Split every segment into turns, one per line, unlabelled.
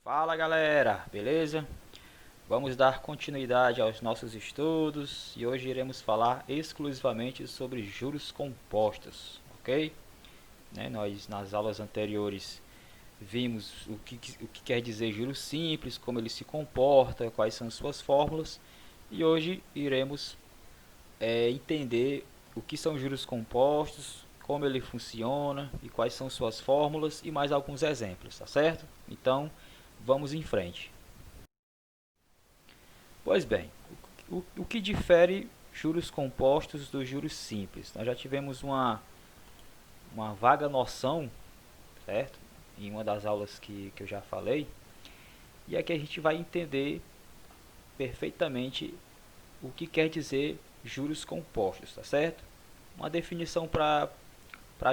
Fala galera, beleza? Vamos dar continuidade aos nossos estudos e hoje iremos falar exclusivamente sobre juros compostos, ok? Nós nas aulas anteriores vimos o que quer dizer juros simples, como ele se comporta, quais são suas fórmulas e hoje iremos entender o que são juros compostos, como ele funciona e quais são suas fórmulas e mais alguns exemplos, tá certo? Então vamos em frente. Pois bem, o que difere juros compostos dos juros simples? Nós já tivemos uma vaga noção, certo? Em uma das aulas que eu já falei, e aqui a gente vai entender perfeitamente o que quer dizer juros compostos, tá certo? Uma definição para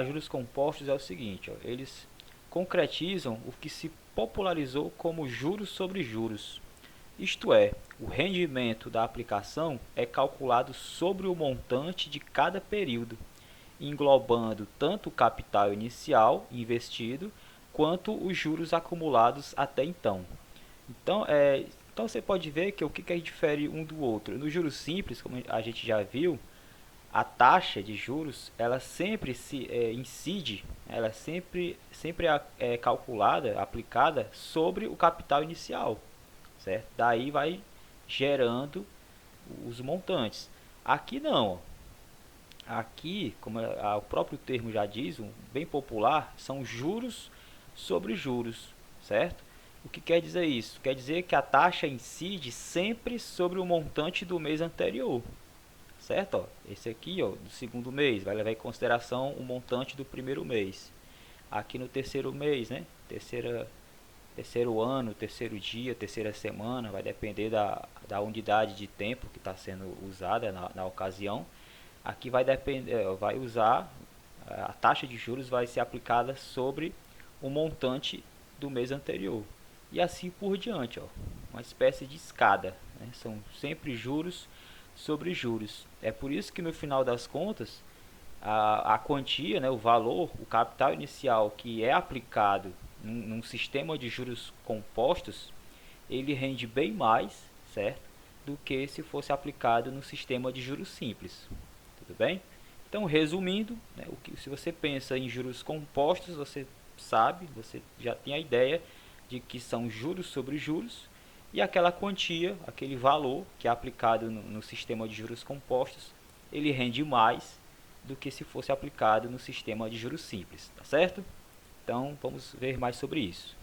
juros compostos é o seguinte, ó, eles concretizam o que se popularizou como juros sobre juros. Isto é, o rendimento da aplicação é calculado sobre o montante de cada período, englobando tanto o capital inicial investido quanto os juros acumulados até então. Então você pode ver que o que difere um do outro. No juros simples, como a gente já viu, a taxa de juros ela sempre incide, ela sempre é calculada, aplicada sobre o capital inicial, certo? Daí vai gerando os montantes. Aqui não. Aqui, como o próprio termo já diz, um bem popular, são juros sobre juros, certo? O que quer dizer isso? Quer dizer que a taxa incide sempre sobre o montante do mês anterior, certo? Ó, esse aqui, ó, do segundo mês, vai levar em consideração o montante do primeiro mês. Aqui no terceiro mês, né? Terceiro ano, terceiro dia, terceira semana, vai depender da unidade de tempo que está sendo usada na ocasião. Aqui vai depender, vai usar a taxa de juros vai ser aplicada sobre o montante do mês anterior e assim por diante, ó, uma espécie de escada, né? São sempre juros sobre juros. É por isso que no final das contas a quantia, né, o valor, o capital inicial que é aplicado num sistema de juros compostos, ele rende bem mais, certo, do que se fosse aplicado no sistema de juros simples. Tudo bem? Então, resumindo, né, se você pensa em juros compostos, você sabe, você já tem a ideia de que são juros sobre juros e aquela quantia, aquele valor que é aplicado no sistema de juros compostos, ele rende mais do que se fosse aplicado no sistema de juros simples, tá certo? Então, vamos ver mais sobre isso.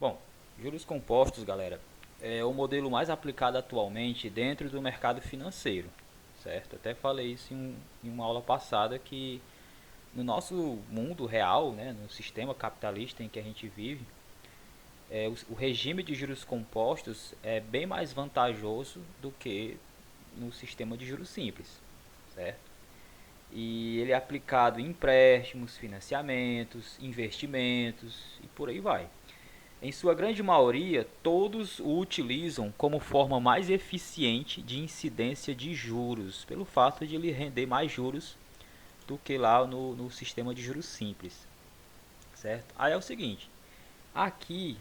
Bom, juros compostos, galera, é o modelo mais aplicado atualmente dentro do mercado financeiro, certo? Até falei isso em uma aula passada que no nosso mundo real, né, no sistema capitalista em que a gente vive, o regime de juros compostos é bem mais vantajoso do que no sistema de juros simples, certo? E ele é aplicado em empréstimos, financiamentos, investimentos e por aí vai. Em sua grande maioria, todos o utilizam como forma mais eficiente de incidência de juros, pelo fato de ele render mais juros do que lá no sistema de juros simples, certo? Aí é o seguinte, aqui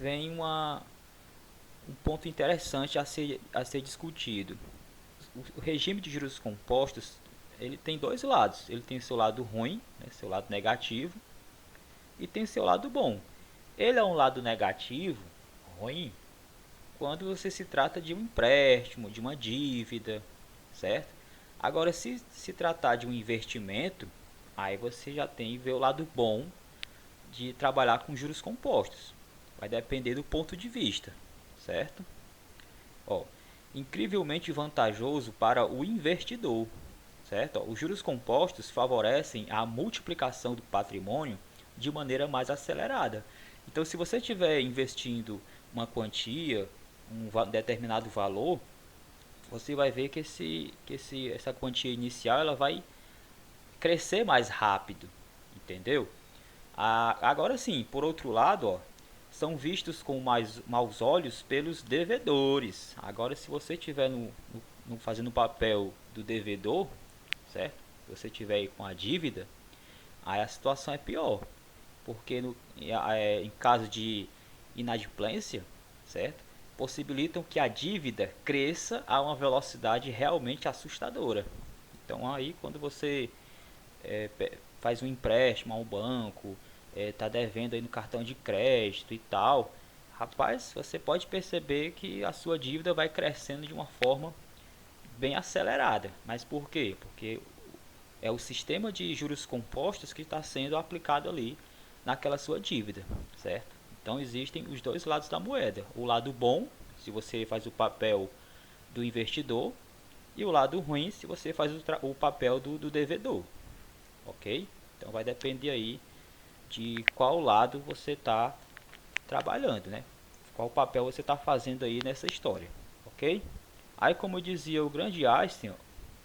vem um ponto interessante a ser discutido. O regime de juros compostos ele tem dois lados. Ele tem seu lado ruim, né, seu lado negativo, e tem seu lado bom. Ele é um lado negativo, ruim, quando você se trata de um empréstimo, de uma dívida, certo? Agora, se tratar de um investimento, aí você já tem ver o lado bom de trabalhar com juros compostos. Vai depender do ponto de vista, certo? Ó, incrivelmente vantajoso para o investidor, certo? Ó, os juros compostos favorecem a multiplicação do patrimônio de maneira mais acelerada. Então, se você estiver investindo uma quantia, um determinado valor, você vai ver que essa quantia inicial ela vai crescer mais rápido, entendeu? Agora sim, por outro lado, ó, são vistos com mais maus olhos pelos devedores. Agora, se você estiver fazendo o papel do devedor, certo? Se você estiver aí com a dívida, aí a situação é pior. porque em caso de inadimplência, certo? Possibilitam que a dívida cresça a uma velocidade realmente assustadora. Então aí quando você faz um empréstimo a um banco, tá devendo aí no cartão de crédito e tal, rapaz, você pode perceber que a sua dívida vai crescendo de uma forma bem acelerada. Mas por quê? Porque é o sistema de juros compostos que está sendo aplicado ali naquela sua dívida, certo? Então existem os dois lados da moeda. O lado bom, se você faz o papel do investidor, e o lado ruim, se você faz o papel do devedor, ok? Então vai depender aí de qual lado você está trabalhando, né? Qual papel você está fazendo aí nessa história, ok? Aí, como dizia o grande Einstein, ó,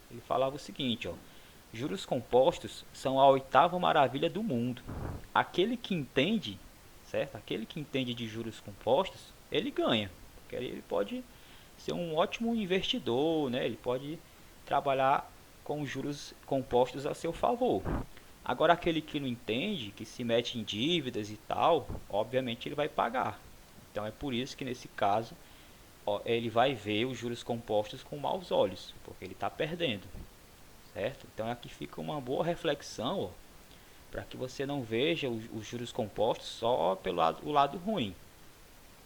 ele falava o seguinte, ó: juros compostos são a oitava maravilha do mundo. Aquele que entende, certo? Aquele que entende de juros compostos, ele ganha, porque ele pode ser um ótimo investidor, né? Ele pode trabalhar com juros compostos a seu favor. Agora, aquele que não entende, que se mete em dívidas e tal, obviamente ele vai pagar. Então é por isso que nesse caso ele vai ver os juros compostos com maus olhos, porque ele está perdendo, certo? Então aqui fica uma boa reflexão, para que você não veja os juros compostos só pelo o lado ruim.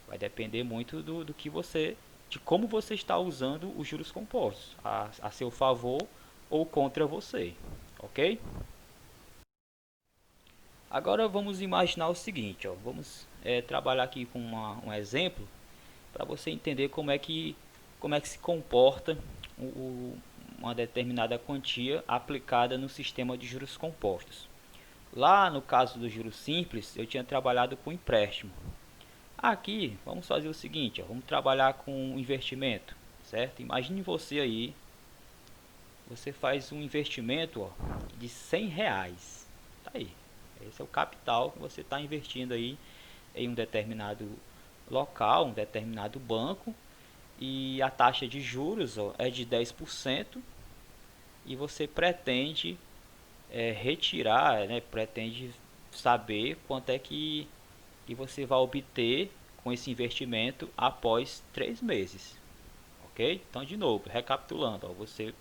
Vai depender muito do que você, de como você está usando os juros compostos, a seu favor ou contra você, ok? Agora vamos imaginar o seguinte, ó, vamos trabalhar aqui com um exemplo para você entender como é que se comporta uma determinada quantia aplicada no sistema de juros compostos. Lá no caso do juros simples, eu tinha trabalhado com empréstimo. Aqui, vamos fazer o seguinte, ó, vamos trabalhar com investimento, certo? Imagine você aí, você faz um investimento, ó, de R$ 100. Tá aí, esse é o capital que você está investindo aí em um determinado local, um determinado banco, e a taxa de juros, ó, é de 10%, e você pretende retirar, né, pretende saber quanto é que você vai obter com esse investimento após 3 meses, ok? Então, de novo, recapitulando, ó, você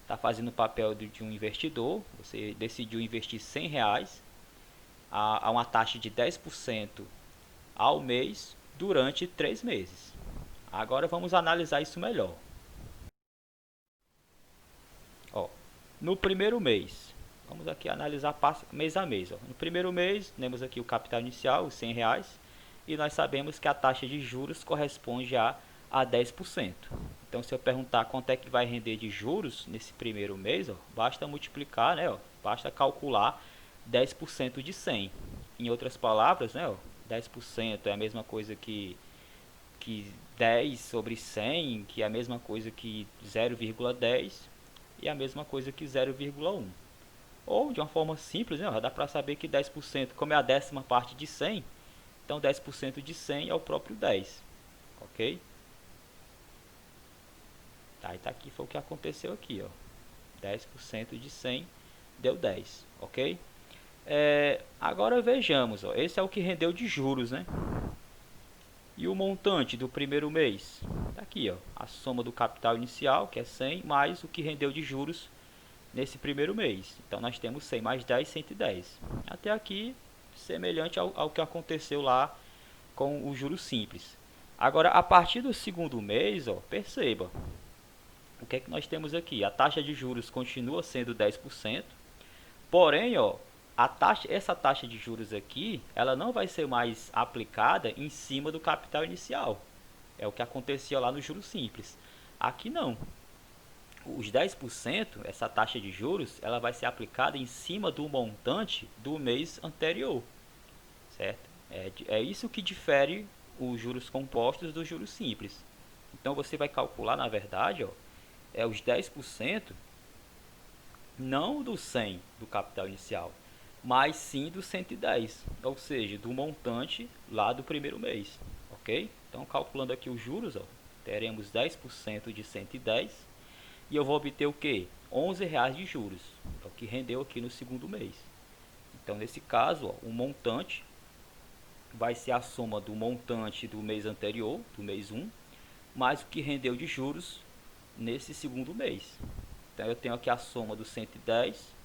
está fazendo o papel de um investidor, você decidiu investir R$ 100 a uma taxa de 10% ao mês durante 3 meses. Agora vamos analisar isso melhor. Ó, no primeiro mês, vamos aqui analisar mês a mês. Ó. No primeiro mês, temos aqui o capital inicial, os R$ 100, e nós sabemos que a taxa de juros corresponde a 10%. Então, se eu perguntar quanto é que vai render de juros nesse primeiro mês, ó, basta multiplicar, né, ó, basta calcular 10% de 100. Em outras palavras, né, ó, 10% é a mesma coisa que 10 sobre 100, que é a mesma coisa que 0,10 e a mesma coisa que 0,1. Ou, de uma forma simples, né, dá para saber que 10%, como é a décima parte de 100, então 10% de 100 é o próprio 10, ok? Tá, e tá aqui, foi o que aconteceu aqui, ó. 10% de 100 deu 10, ok? Agora vejamos, ó, esse é o que rendeu de juros, né? E o montante do primeiro mês? Tá aqui, ó, a soma do capital inicial, que é 100, mais o que rendeu de juros nesse primeiro mês. Então nós temos 100 mais 10, 110. Até aqui, semelhante ao que aconteceu lá com o juros simples. Agora, a partir do segundo mês, ó, perceba, o que é que nós temos aqui? A taxa de juros continua sendo 10%, porém, ó, essa taxa de juros aqui, ela não vai ser mais aplicada em cima do capital inicial. É o que acontecia lá no juros simples. Aqui não. Os 10%, essa taxa de juros, ela vai ser aplicada em cima do montante do mês anterior, certo? É isso que difere os juros compostos dos juros simples. Então você vai calcular, na verdade, ó, os 10%, não do 100 do capital inicial, mas sim do 110, ou seja, do montante lá do primeiro mês, ok? Então calculando aqui os juros, ó, teremos 10% de 110 e eu vou obter o que? R$ 11 de juros, é o que rendeu aqui no segundo mês. Então, nesse caso, ó, o montante vai ser a soma do montante do mês anterior, do mês 1, mais o que rendeu de juros nesse segundo mês. Então, eu tenho aqui a soma do 110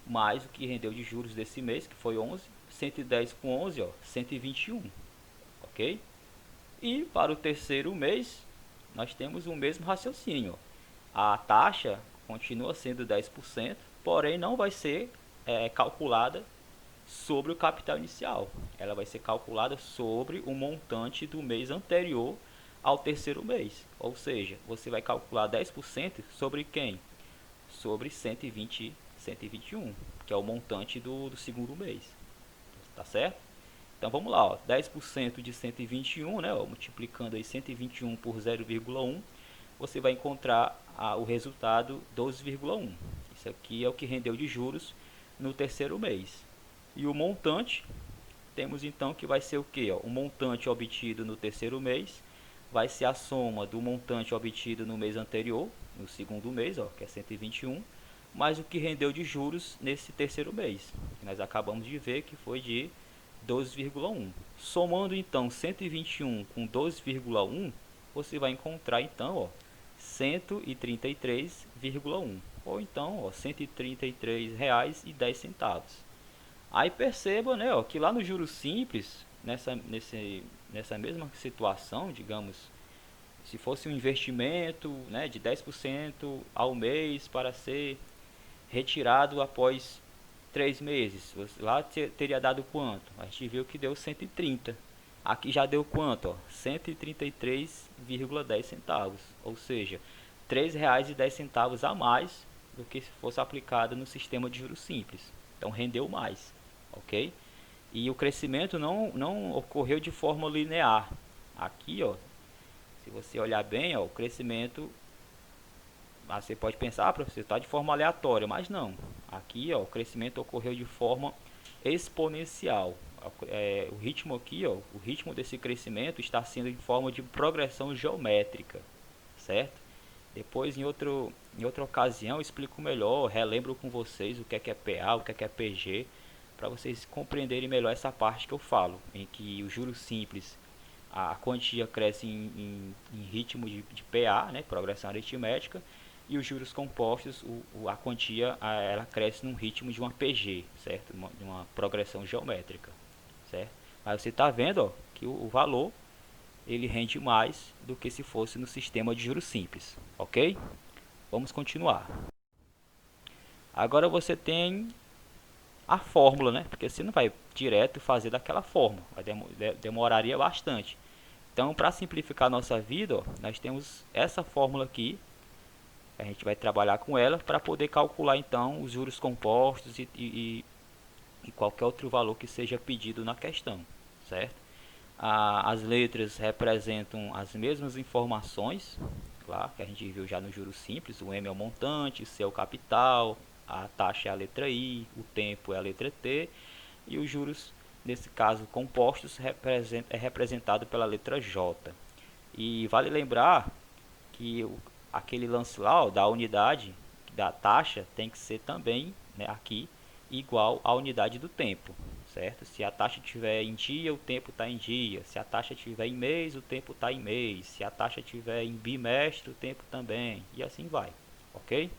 mais o que rendeu de juros desse mês, que foi 11. 110 com 11, ó, 121, ok? E para o terceiro mês, nós temos o mesmo raciocínio. A taxa continua sendo 10%, porém não vai ser calculada sobre o capital inicial. Ela vai ser calculada sobre o montante do mês anterior ao terceiro mês. Ou seja, você vai calcular 10% sobre quem? Sobre 121, que é o montante do segundo mês. Tá certo? Então vamos lá, ó, 10% de 121, né, ó, multiplicando aí 121 por 0,1, você vai encontrar o resultado 12,1. Isso aqui é o que rendeu de juros no terceiro mês. E o montante, temos então que vai ser o que? O montante obtido no terceiro mês vai ser a soma do montante obtido no mês anterior, no segundo mês, ó, que é 121, mais o que rendeu de juros nesse terceiro mês. Nós acabamos de ver que foi de 12,1. Somando então 121 com 12,1, você vai encontrar então, ó, 133,1, ou então, ó, R$ 133,10. Aí perceba, né, ó, que lá no juros simples, nessa mesma situação, digamos, se fosse um investimento, né, de 10% ao mês para ser retirado após 3 meses, lá teria dado quanto? A gente viu que deu 130. Aqui já deu quanto? Ó? 133,10 centavos, ou seja, R$ 3,10 a mais do que se fosse aplicado no sistema de juros simples. Então rendeu mais, ok? E o crescimento não ocorreu de forma linear. Aqui, ó, se você olhar bem, ó, o crescimento, você pode pensar, professor, está de forma aleatória, mas não. Aqui, ó, o crescimento ocorreu de forma exponencial. O ritmo aqui, ó, o ritmo desse crescimento está sendo em forma de progressão geométrica, certo? Depois, em outra ocasião, eu explico melhor, relembro com vocês o que é PA, o que é PG, para vocês compreenderem melhor essa parte que eu falo, em que o juros simples, a quantia cresce em ritmo de PA, né, progressão aritmética, e os juros compostos, a quantia ela cresce num ritmo de uma PG, certo? De uma progressão geométrica, certo? Mas você está vendo, ó, que o valor ele rende mais do que se fosse no sistema de juros simples, ok? Vamos continuar. Agora você tem a fórmula, né? Porque você não vai direto fazer daquela forma, demoraria bastante. Então, para simplificar a nossa vida, ó, nós temos essa fórmula aqui. A gente vai trabalhar com ela para poder calcular então os juros compostos e qualquer outro valor que seja pedido na questão, certo? As letras representam as mesmas informações, claro, que a gente viu já no juros simples. O M é o montante, o C é o capital, a taxa é a letra I, o tempo é a letra T, e os juros, nesse caso compostos, é representado pela letra J. E vale lembrar que aquele lance lá, ó, da unidade da taxa tem que ser também, né, aqui igual à unidade do tempo, certo? Se a taxa estiver em dia, o tempo está em dia. Se a taxa estiver em mês, o tempo está em mês. Se a taxa estiver em bimestre, o tempo também. E assim vai, ok?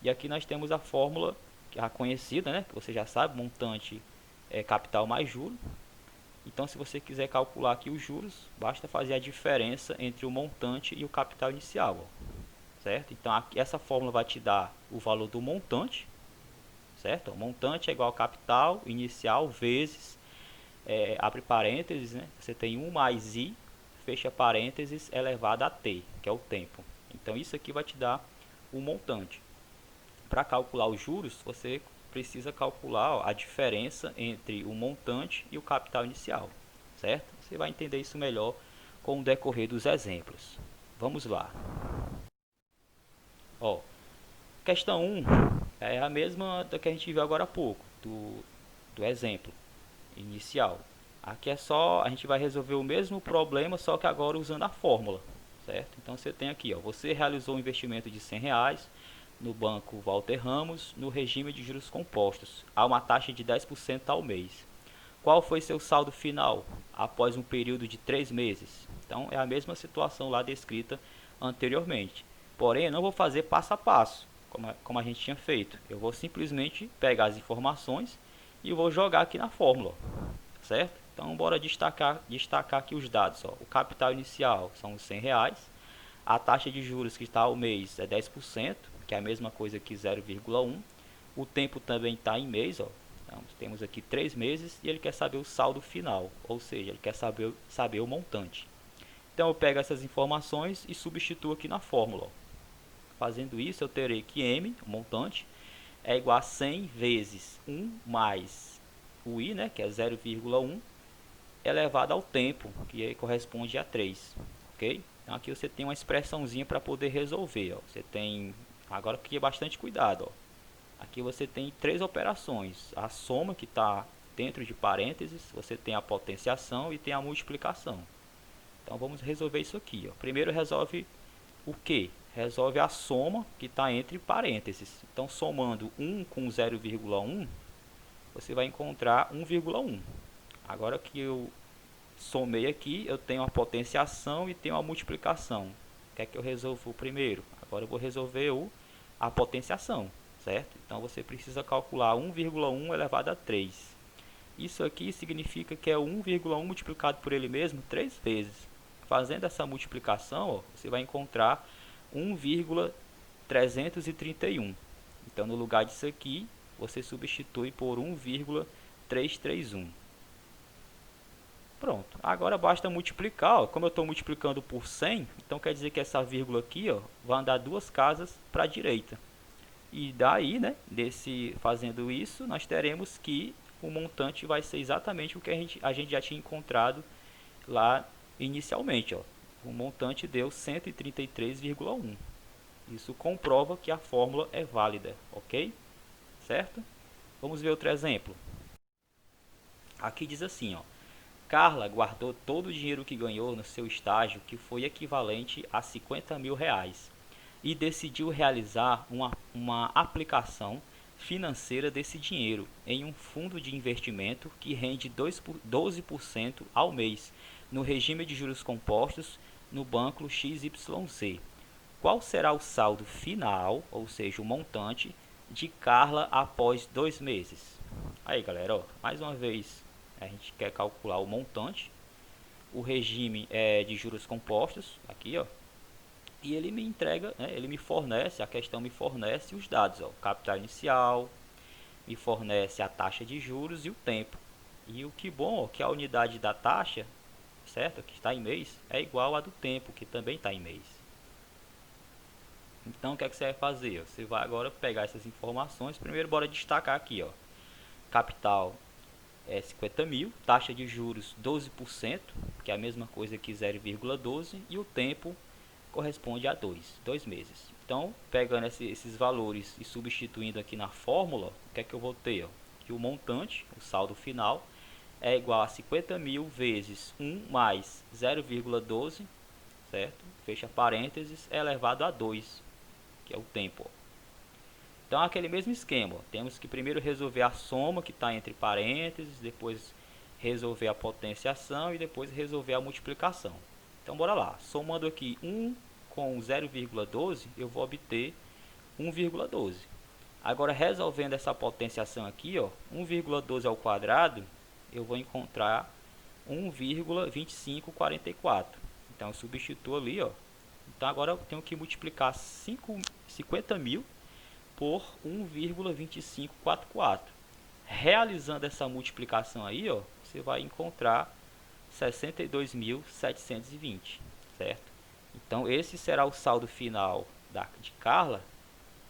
E aqui nós temos a fórmula que é a conhecida, né? Que você já sabe, montante é capital mais juros. Então, se você quiser calcular aqui os juros, basta fazer a diferença entre o montante e o capital inicial, ó, certo? Então, aqui, essa fórmula vai te dar o valor do montante, certo? O montante é igual ao capital inicial vezes, abre parênteses, né? Você tem 1 mais I, fecha parênteses, elevado a T, que é o tempo. Então, isso aqui vai te dar o montante. Para calcular os juros, você precisa calcular, ó, a diferença entre o montante e o capital inicial, certo? Você vai entender isso melhor com o decorrer dos exemplos. Vamos lá. Ó, questão 1 é a mesma da que a gente viu agora há pouco, do exemplo inicial. Aqui é só, a gente vai resolver o mesmo problema, só que agora usando a fórmula, certo? Então você tem aqui, ó, você realizou um investimento de R$100, no Banco Walter Ramos, no regime de juros compostos, a uma taxa de 10% ao mês. Qual foi seu saldo final após um período de 3 meses? Então é a mesma situação lá descrita anteriormente. Porém, eu não vou fazer passo a passo, como a gente tinha feito. Eu vou simplesmente pegar as informações e vou jogar aqui na fórmula, certo? Então bora destacar aqui os dados. Ó. O capital inicial são os R$ 100. A taxa de juros que está ao mês é 10%, que é a mesma coisa que 0,1. O tempo também está em mês, ó. Então, temos aqui 3 meses e ele quer saber o saldo final, ou seja, ele quer saber o montante. Então eu pego essas informações e substituo aqui na fórmula. Ó. Fazendo isso, eu terei que M, o montante, é igual a 100 vezes 1 mais o I, né, que é 0,1, elevado ao tempo, que corresponde a 3. Ok? Então aqui você tem uma expressãozinha para poder resolver. Ó. Você tem, agora aqui é bastante cuidado. Ó. Aqui você tem 3 operações. A soma que está dentro de parênteses, você tem a potenciação e tem a multiplicação. Então vamos resolver isso aqui. Ó. Primeiro resolve o que? Resolve a soma que está entre parênteses. Então somando 1 com 0,1, você vai encontrar 1,1. Agora que eu somei aqui, eu tenho a potenciação e tenho a multiplicação. O que é que eu resolvo primeiro? Agora eu vou resolver a potenciação, certo? Então você precisa calcular 1,1 elevado a 3. Isso aqui significa que é 1,1 multiplicado por ele mesmo 3 vezes. Fazendo essa multiplicação, ó, você vai encontrar 1,331. Então no lugar disso aqui, você substitui por 1,331. Pronto, agora basta multiplicar, ó. Como eu estou multiplicando por 100, então quer dizer que essa vírgula aqui, ó, vai andar 2 casas para a direita. E daí, né, fazendo isso, nós teremos que o montante vai ser exatamente o que a gente já tinha encontrado lá inicialmente. Ó. O montante deu 133,1. Isso comprova que a fórmula é válida, ok? Certo? Vamos ver outro exemplo. Aqui diz assim, ó. Carla guardou todo o dinheiro que ganhou no seu estágio, que foi equivalente a R$ 50.000, e decidiu realizar uma aplicação financeira desse dinheiro em um fundo de investimento que rende 12% ao mês, no regime de juros compostos, no banco XYZ. Qual será o saldo final, ou seja, o montante, de Carla após 2 meses? Aí, galera, ó, mais uma vez a gente quer calcular o montante. O regime é de juros compostos, aqui, ó. E ele me entrega, né, ele me fornece, a questão me fornece os dados, ó, o capital inicial, me fornece a taxa de juros e o tempo. E o que bom, ó, que a unidade da taxa, certo, que está em mês, é igual a do tempo, que também está em mês. Então o que é que você vai fazer? Você vai agora pegar essas informações. Primeiro bora destacar aqui, ó. Capital é 50 mil, taxa de juros 12%, que é a mesma coisa que 0,12, e o tempo corresponde a 2 meses. Então, pegando esses valores e substituindo aqui na fórmula, o que é que eu vou ter? Ó? Que o montante, o saldo final, é igual a 50 mil vezes 1 mais 0,12, certo? Fecha parênteses, é elevado a 2, que é o tempo. Ó. Então, aquele mesmo esquema, ó. Temos que primeiro resolver a soma que está entre parênteses, depois resolver a potenciação e depois resolver a multiplicação. Então, bora lá. Somando aqui 1 com 0,12, eu vou obter 1,12. Agora, resolvendo essa potenciação aqui, ó, 1,12 ao quadrado, eu vou encontrar 1,2544. Então, eu substituo ali, ó. Então, agora eu tenho que multiplicar 50 mil por 1,2544. Realizando essa multiplicação aí, ó, você vai encontrar 62.720, certo? Então esse será o saldo final de Carla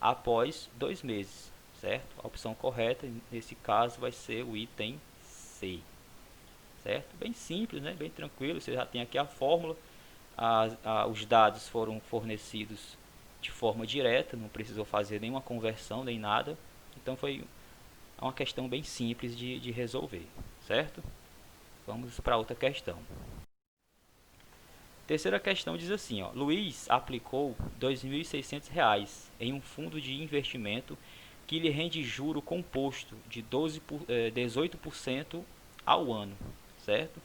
após 2 meses, certo? A opção correta nesse caso vai ser o item C, certo? Bem simples, né? Bem tranquilo. Você já tem aqui a fórmula, os dados foram fornecidos de forma direta, não precisou fazer nenhuma conversão nem nada. Então foi uma questão bem simples de resolver, certo? Vamos para outra questão. Terceira questão diz assim, ó, Luiz aplicou R$ 2.600 em um fundo de investimento que lhe rende juro composto de 18% ao ano, certo?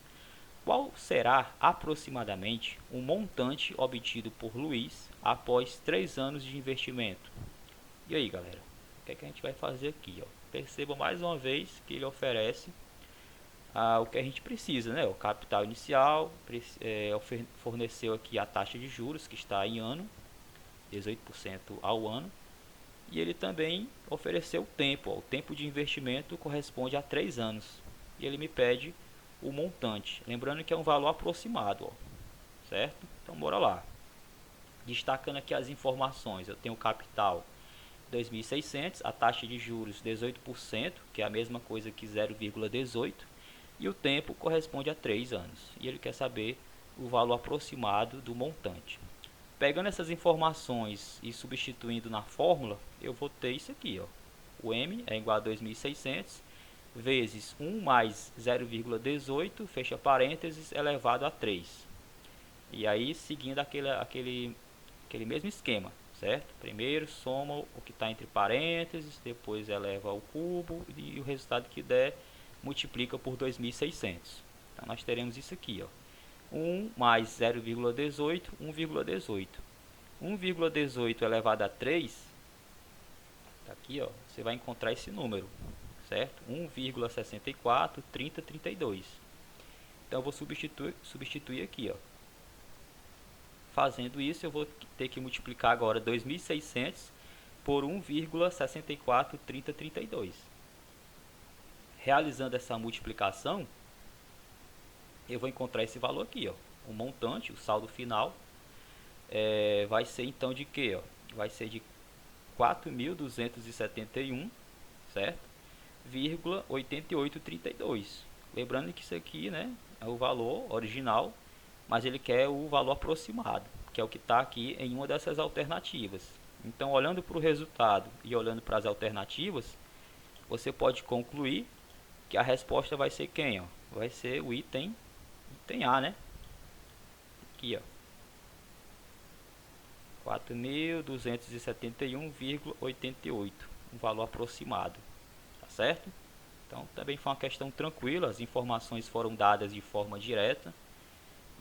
Qual será aproximadamente o montante obtido por Luiz após 3 anos de investimento? E aí, galera, o que é que a gente vai fazer aqui? Ó? Perceba mais uma vez que ele oferece o que a gente precisa, né? O capital inicial, forneceu aqui a taxa de juros que está em ano, 18% ao ano, e ele também ofereceu o tempo. Ó. O tempo de investimento corresponde a 3 anos. E ele me pede o montante. Lembrando que é um valor aproximado, ó, certo? Então, bora lá. Destacando aqui as informações, eu tenho o capital 2.600, a taxa de juros 18%, que é a mesma coisa que 0,18, e o tempo corresponde a 3 anos. E ele quer saber o valor aproximado do montante. Pegando essas informações e substituindo na fórmula, eu vou ter isso aqui, ó. O M é igual a 2.600 vezes 1 mais 0,18, fecha parênteses, elevado a 3. E aí, seguindo aquele mesmo esquema, certo? Primeiro soma o que está entre parênteses, depois eleva ao cubo e o resultado que der multiplica por 2.600. Então, nós teremos isso aqui, ó. 1 mais 0,18, 1,18. 1,18 elevado a 3, tá aqui, ó, você vai encontrar esse número, certo? 1,64, 30, 32. Então eu vou substituir aqui, ó. Fazendo isso, eu vou ter que multiplicar agora 2.600 por 1,64, 30, 32. Realizando essa multiplicação, eu vou encontrar esse valor aqui, ó. O montante, o saldo final, vai ser então de que? Ó? Vai ser de 4.271, certo? 8832. Lembrando que isso aqui, né, é o valor original, mas ele quer o valor aproximado, que é o que está aqui em uma dessas alternativas. Então, olhando para o resultado e olhando para as alternativas, você pode concluir que a resposta vai ser quem? Ó? Vai ser o item A, né? Aqui, ó. 4.271,88, um valor aproximado, tá certo? Então também foi uma questão tranquila, as informações foram dadas de forma direta,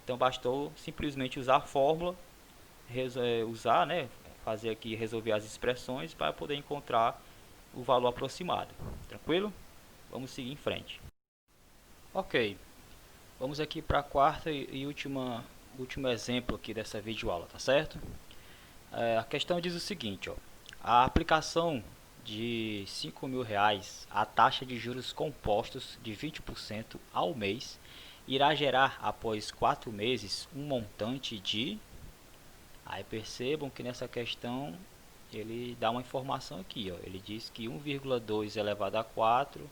então bastou simplesmente usar a fórmula, né, fazer aqui, resolver as expressões para poder encontrar o valor aproximado, tranquilo? Vamos seguir em frente. Ok, vamos aqui para a quarta e último exemplo aqui dessa videoaula, tá certo? A questão diz o seguinte, ó, a aplicação de R$ 5.000 a taxa de juros compostos de 20% ao mês irá gerar após 4 meses um montante de... Aí percebam que nessa questão ele dá uma informação aqui, ó, ele diz que 1,2 elevado a 4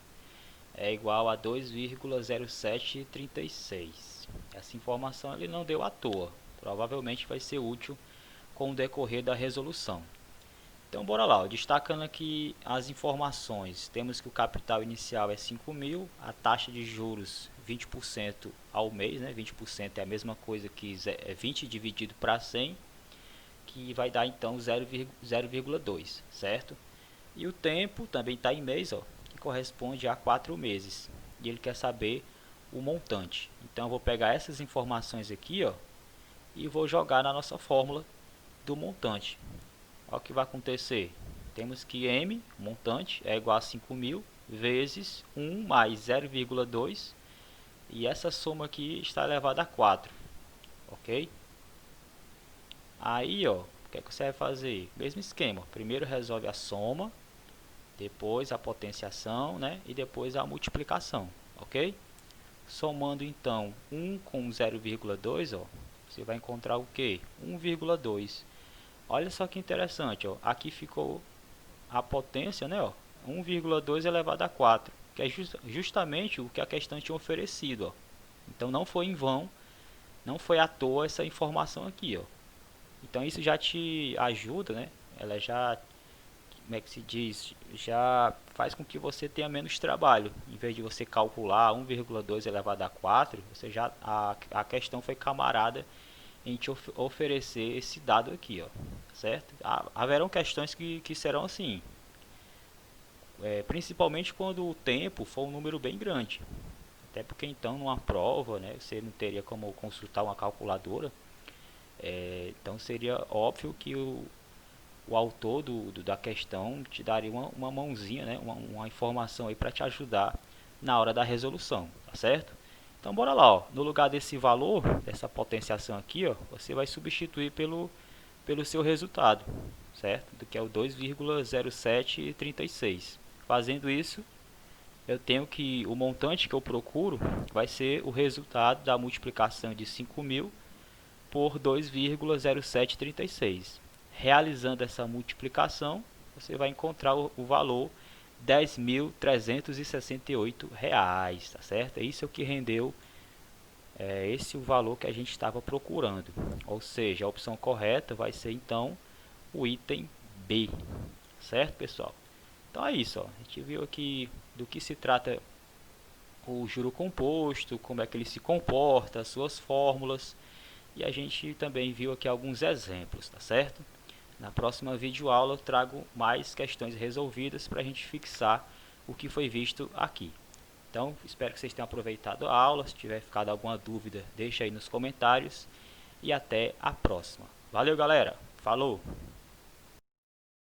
é igual a 2,0736. Essa informação ele não deu à toa, provavelmente vai ser útil com o decorrer da resolução. Então bora lá, ó, destacando aqui as informações, temos que o capital inicial é 5.000, a taxa de juros 20% ao mês, né? 20% é a mesma coisa que 20 dividido para 100, que vai dar então 0,2, certo? E o tempo também está em mês, ó, que corresponde a 4 meses, e ele quer saber o montante. Então eu vou pegar essas informações aqui, ó, e vou jogar na nossa fórmula do montante. Olha o que vai acontecer. Temos que M, montante, é igual a 5.000 vezes 1 mais 0,2. E essa soma aqui está elevada a 4. Ok? Aí, ó, o que é que você vai fazer? Mesmo esquema. Primeiro resolve a soma, depois a potenciação, né? E depois a multiplicação. Ok? Somando então 1 com 0,2, ó, você vai encontrar o que? 1,2. Olha só que interessante, ó. Aqui ficou a potência, né, ó, 1,2 elevado a 4, que é justamente o que a questão tinha oferecido, ó. Então não foi em vão, não foi à toa essa informação aqui, ó. Então isso já te ajuda, né? Ela já, como é que se diz, já faz com que você tenha menos trabalho. Em vez de você calcular 1,2 elevado a 4, você já a questão foi camarada a gente oferecer esse dado aqui, ó, certo? Haverão questões que serão assim, principalmente quando o tempo for um número bem grande. Até porque então numa prova, né, você não teria como consultar uma calculadora. Então seria óbvio que o autor da questão te daria uma mãozinha, né, uma informação aí para te ajudar na hora da resolução, tá certo? Então bora lá, ó. No lugar desse valor, dessa potenciação aqui, ó, você vai substituir pelo seu resultado, certo? Do que é o 2,0736. Fazendo isso, eu tenho que o montante que eu procuro vai ser o resultado da multiplicação de 5.000 por 2,0736. Realizando essa multiplicação, você vai encontrar o valor R$ 10.368, tá certo? É isso que rendeu, esse o valor que a gente estava procurando. Ou seja, a opção correta vai ser então o item B, certo, pessoal? Então é isso, ó. A gente viu aqui do que se trata o juro composto, como é que ele se comporta, as suas fórmulas, e a gente também viu aqui alguns exemplos, tá certo? Na próxima videoaula eu trago mais questões resolvidas para a gente fixar o que foi visto aqui. Então, espero que vocês tenham aproveitado a aula. Se tiver ficado alguma dúvida, deixa aí nos comentários. E até a próxima. Valeu, galera. Falou!